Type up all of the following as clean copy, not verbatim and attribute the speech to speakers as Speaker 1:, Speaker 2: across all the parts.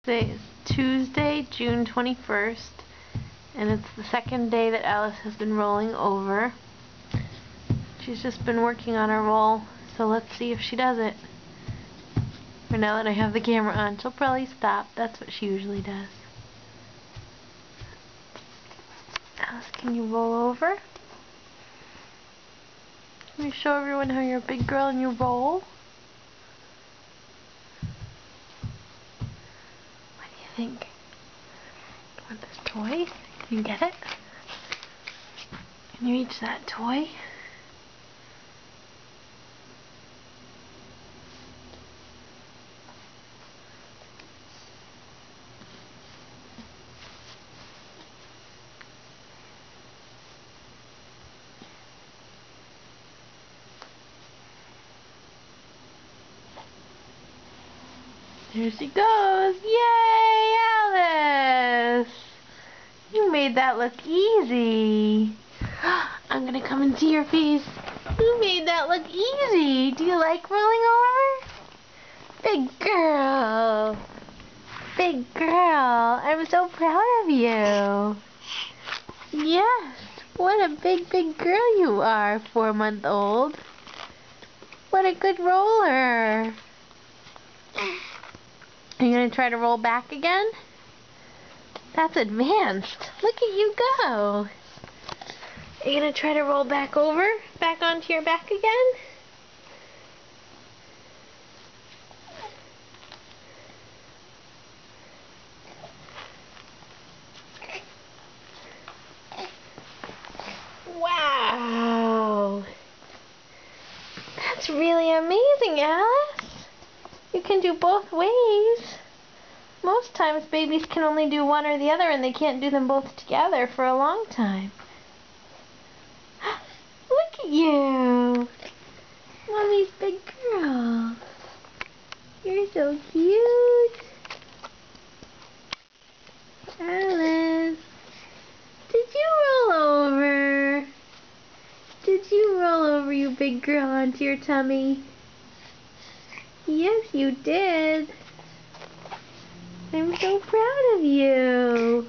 Speaker 1: Today is Tuesday, June 21st, and it's the second day that Alice has been rolling over. She's just been working on her roll, so let's see if she does it. For now that I have the camera on, she'll probably stop. That's what she usually does. Alice, can you roll over? Can you show everyone how you're a big girl and you roll? Think. You want this toy? Can you get it? Can you reach that toy? There she goes! Yay, Alice! You made that look easy. I'm gonna come and see your face. You made that look easy. Do you like rolling over? Big girl. Big girl. I'm so proud of you. Yes. What a big girl you are, 4-month-old. What a good roller. Are you going to try to roll back again? That's advanced. Look at you go. Are you going to try to roll back over? Back onto your back again? Wow. That's really amazing, Alice. You can do both ways. Most times babies can only do one or the other and they can't do them both together for a long time. Look at you! Mommy's big girl. You're so cute. Alice, did you roll over? Did you roll over, you big girl, onto your tummy? Yes, you did. I'm so proud of you.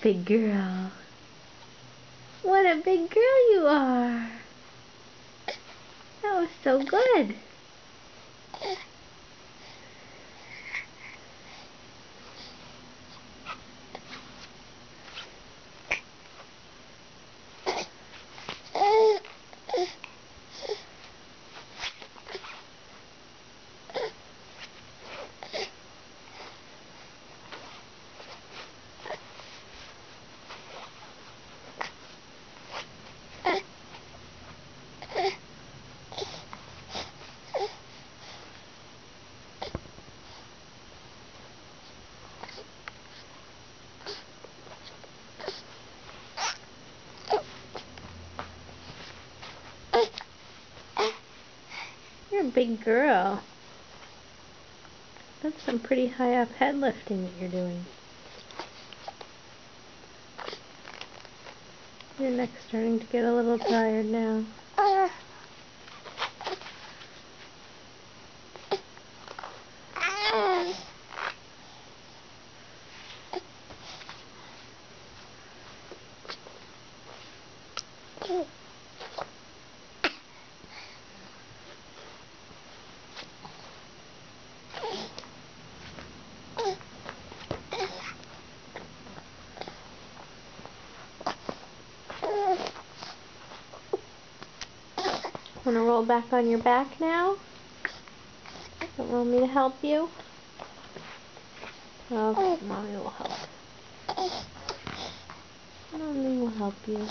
Speaker 1: Big girl. What a big girl you are. That was so good. You're a big girl. That's some pretty high up head lifting that you're doing. Your neck's starting to get a little tired now. Want to roll back on your back now? Don't want me to help you? Okay, Mommy will help. Mommy will help you.